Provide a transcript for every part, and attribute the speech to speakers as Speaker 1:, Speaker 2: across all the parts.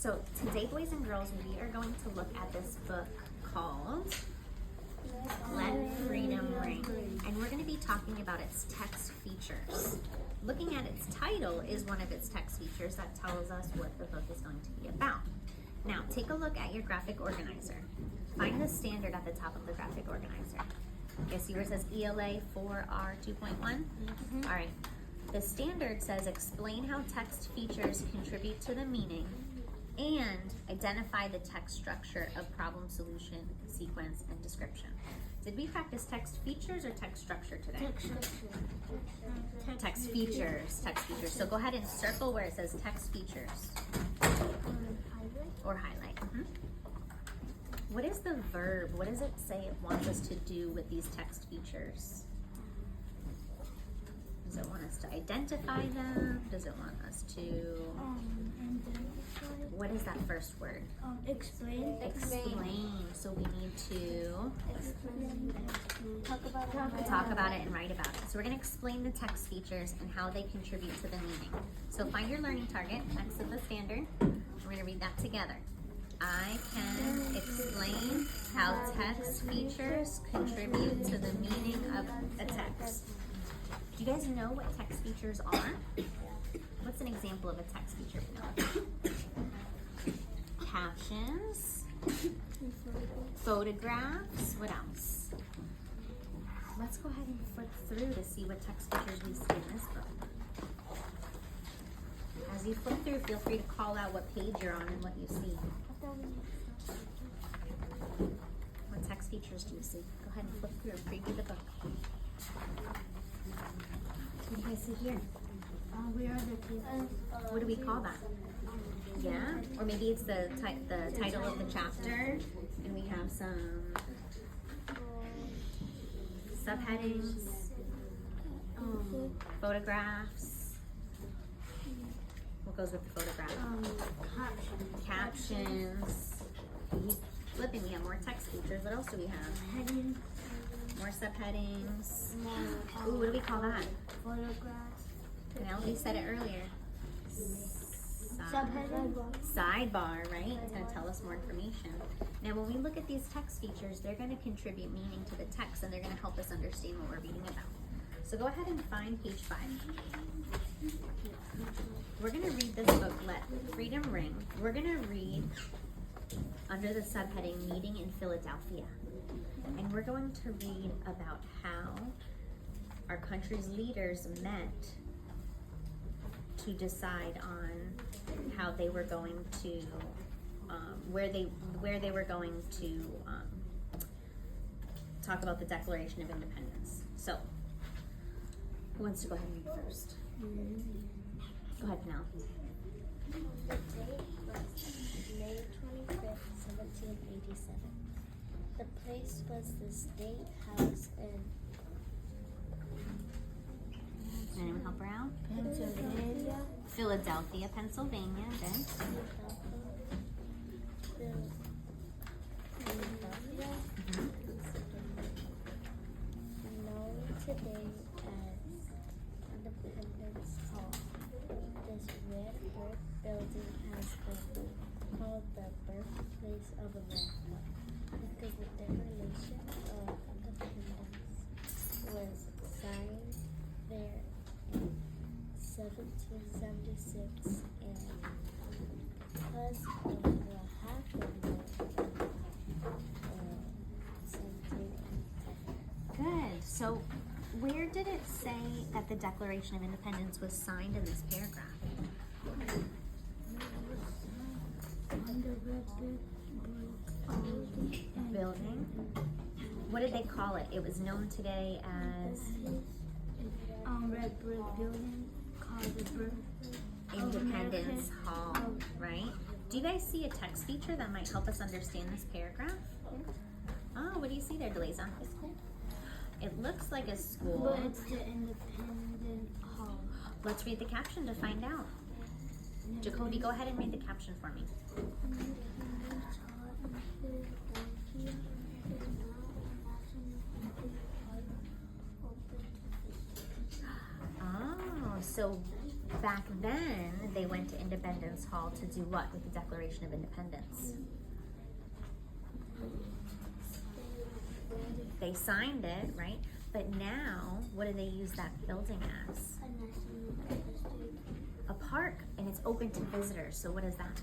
Speaker 1: So today, boys and girls, we are going to look at this book called Let Freedom Ring. And we're going to be talking about its text features. Looking at its title is one of its text features that tells us what the book is going to be about. Now, take a look at your graphic organizer. Find the standard at the top of the graphic organizer. You see where it says ELA 4R 2.1? All right. The standard says explain how text features contribute to the meaning and identify the text structure of problem solution, sequence, and description. Did we practice text features or text structure today? Text features. Text features. So go ahead and circle where it says text features. Or highlight. What is the verb? What does it say it wants us to do with these text features? Does it want us to identify them? Does it want us to... What is that first word?
Speaker 2: Explain.
Speaker 1: Explain. So we need to
Speaker 2: Talk
Speaker 1: about it and write about it. So we're going to explain the text features and how they contribute to the meaning. So find your learning target next to the standard. We're going to read that together. I can explain how text features contribute to the meaning of a text. Do you guys know what text features are? What's an example of a text feature? Captions, photographs, what else? Let's go ahead and flip through to see what text features we see in this book. As you flip through, feel free to call out what page you're on and what you see. What text features do you see? Go ahead and flip through and preview the book. What do you guys see here?
Speaker 2: We are the people.
Speaker 1: What do we call that? Yeah? Or maybe it's the title of the chapter, and we have some subheadings, photographs. What goes with the photograph? Captions. Keep flipping, we have more text features. What else do we have?
Speaker 2: Heading.
Speaker 1: More subheadings. Ooh, what do we call that?
Speaker 2: Photographs.
Speaker 1: Penelope said it earlier.
Speaker 2: Subheading.
Speaker 1: Sidebar, right? It's going to tell us more information. Now, when we look at these text features, they're going to contribute meaning to the text, and they're going to help us understand what we're reading about. So go ahead and find page 5. We're going to read this book, Let Freedom Ring. We're going to read under the subheading, Meeting in Philadelphia. And we're going to read about how our country's leaders met to decide on how they were going to, where they were going to talk about the Declaration of Independence. So, who wants to go ahead and read first? Go ahead, Penelope.
Speaker 3: The date was May 25th, 1787. The place was the State House in
Speaker 1: Can anyone help her out?
Speaker 2: Pennsylvania.
Speaker 1: Philadelphia, Pennsylvania. Good.
Speaker 3: Philadelphia, known today as Independence Hall. This red brick building has been called the birthplace of America because the Declaration of Independence was signed there in 1776 and because of what happened there
Speaker 1: Good. So, where did it say that the Declaration of Independence was signed in this paragraph?
Speaker 2: On the red brick
Speaker 1: Building. What did they call it? It was known today as
Speaker 2: red brick building called the birth
Speaker 1: Independence Hall, right? Do you guys see a text feature that might help us understand this paragraph? Oh, what do you see there, Deleza? It looks like a school.
Speaker 2: But it's the Independent Hall.
Speaker 1: Let's read the caption to find out. Jacoby, go ahead and read the caption for me. Oh, so back then they went to Independence Hall to do what with the Declaration of Independence? They signed it, right? But now, what do they use that building as?
Speaker 3: A national district.
Speaker 1: A park, and it's open to visitors. So what does that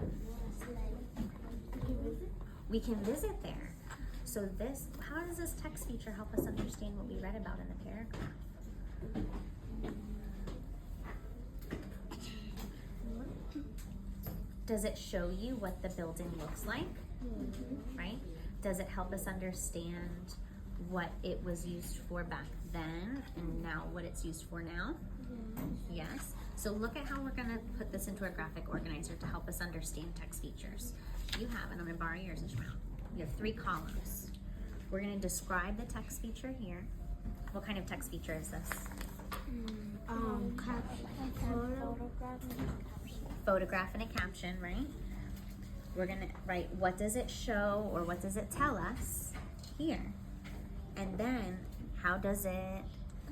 Speaker 1: mean? We can visit there. So this, how does this text feature help us understand what we read about in the paragraph? Does it show you what the building looks like? Right? Does it help us understand what it was used for back then and now what it's used for now? Yes. So look at how we're gonna put this into a graphic organizer to help us understand text features. You have, and I'm gonna borrow yours, Ishmael. You have 3 columns. We're gonna describe the text feature here. What kind of text feature is this? Photograph and a caption, right? We're gonna write what does it show or what does it tell us here. And then how does it,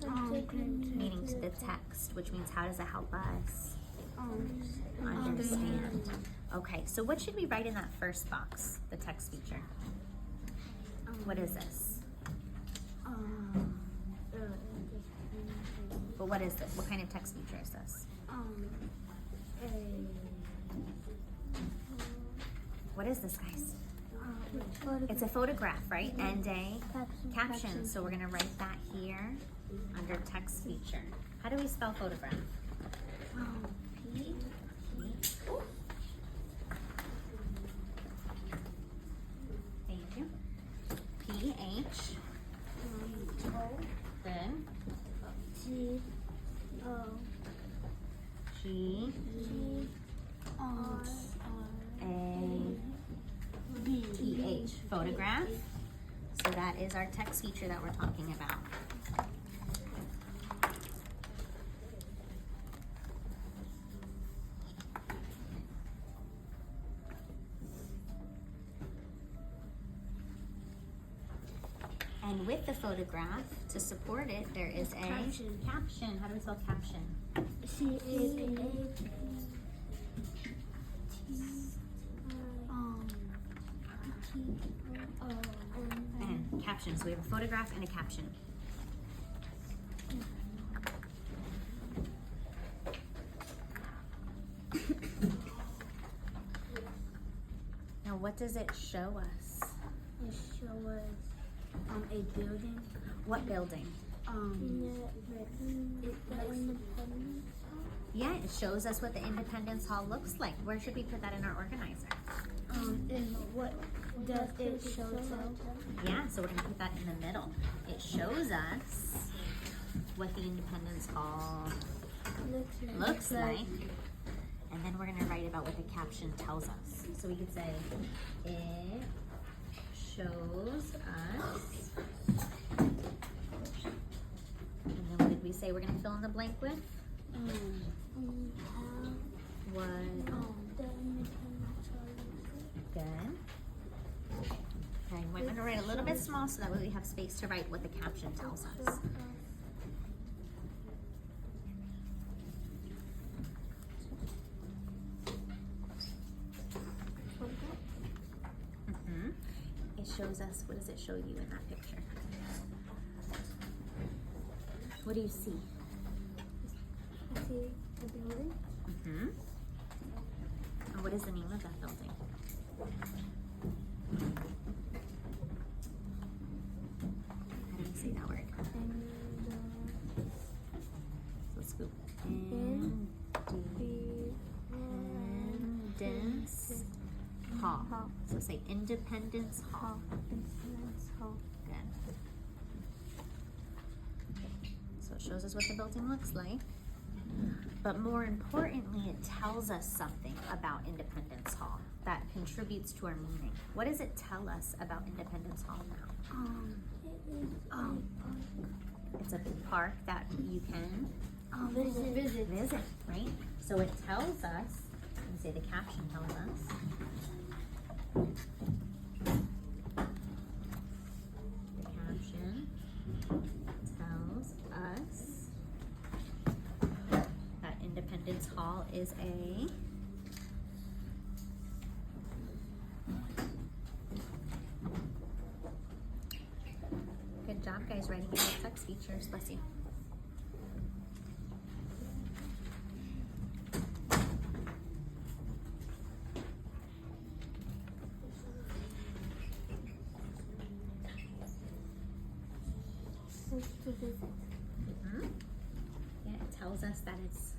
Speaker 1: meaning to the text, which means how does it help us understand? Okay, so what should we write in that first box, the text feature? What is this? But what is this? What kind of text feature is this? What is this, guys? It's a photograph, right? And a caption. So we're gonna write that here under text feature. How do we spell photograph? P. Thank you. P-H. Good. G. A-P-H. Photograph. So that is our text feature that we're talking about. And with the photograph, to support it, there is a caption. How do we spell caption? And caption. So we have a photograph and a caption. Now, what does it show us?
Speaker 2: It shows a building.
Speaker 1: What building? Yeah, it shows us what the Independence Hall looks like. Where should we put that in our organizer?
Speaker 2: And what does it show?
Speaker 1: Yeah, so we're gonna put that in the middle. It shows us what the Independence Hall looks like. And then we're gonna write about what the caption tells us. So we could say, it shows us. And then what did we say we're gonna fill in the blank with? What? Good. Okay, we're gonna write a little bit small so that way we have space to write what the caption tells us. It shows us, what does it show you in that picture? What do you see?
Speaker 2: I see a building.
Speaker 1: And what is the name of that building? How do you say that word? So let's go. Independence Hall. So say Independence Hall. Good. So it shows us what the building looks like. But more importantly, it tells us something about Independence Hall that contributes to our meaning. What does it tell us about Independence Hall now? It's a park that you can visit, right? So it tells us, let me say the caption tells us, the caption tells us that Independence Hall is a good job, guys, writing your text features. Bless you. Mhm. Yeah, it tells us that it's.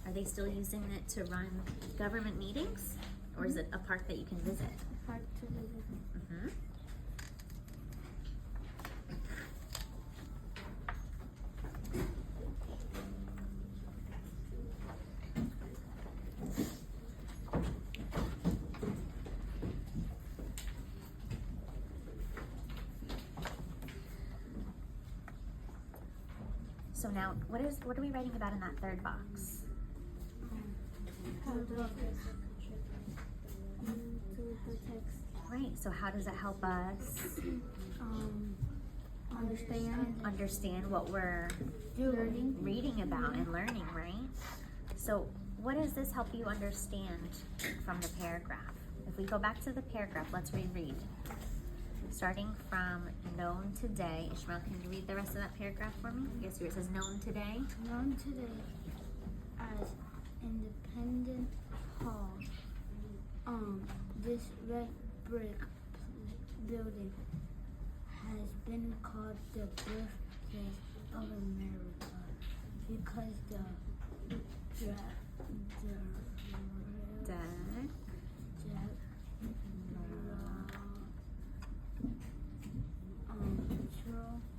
Speaker 1: Are they still using it to run government meetings, or is it a park that you can visit?
Speaker 2: Hard to visit.
Speaker 1: Mm-hmm. So now, what are we writing about in that third box?
Speaker 2: How to the text.
Speaker 1: Right. So how does it help us understand what we're
Speaker 2: Learning.
Speaker 1: reading about and learning, right? So what does this help you understand from the paragraph? If we go back to the paragraph, let's reread. Starting from known today. Ishmael, can you read the rest of that paragraph for me? Yes, here it says known today.
Speaker 2: Known today as Independence Hall. This red brick building has been called the birthplace of America because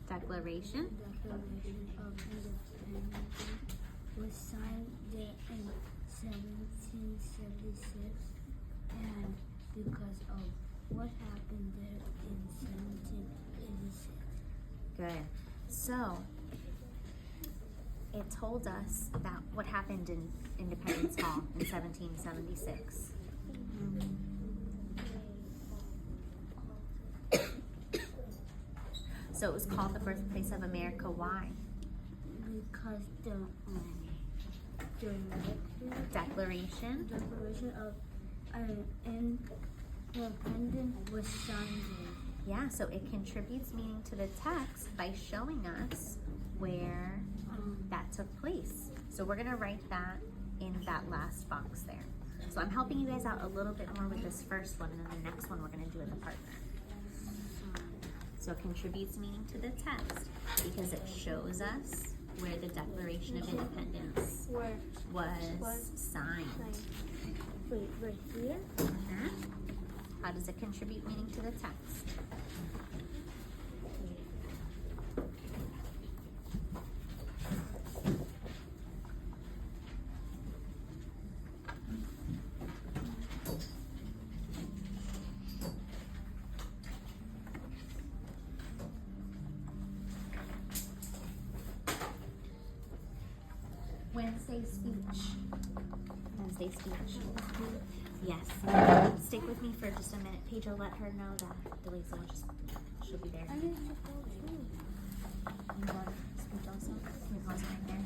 Speaker 1: Declaration.
Speaker 2: Declaration of Independence was signed there in 1776, and because of what happened there in 1786.
Speaker 1: Good. So it told us about what happened in Independence Hall in 1776. So it was called the birthplace of America. Why?
Speaker 2: Because the
Speaker 1: Declaration.
Speaker 2: Declaration of Independence was signed there.
Speaker 1: Yeah, so it contributes meaning to the text by showing us where that took place. So we're gonna write that in that last box there. So I'm helping you guys out a little bit more with this first one, and then the next one we're gonna do with the partner. So it contributes meaning to the text because it shows us where the Declaration of Independence
Speaker 2: Where
Speaker 1: was signed.
Speaker 2: Wait, right here?
Speaker 1: Mhm. How does it contribute meaning to the text? Wednesday speech. Wednesday speech. Yes. Stick with me for just a minute. Paige will let her know that Delisa will just, she'll be there.
Speaker 2: I need to go too.
Speaker 1: You want speech also? Can we pause right there?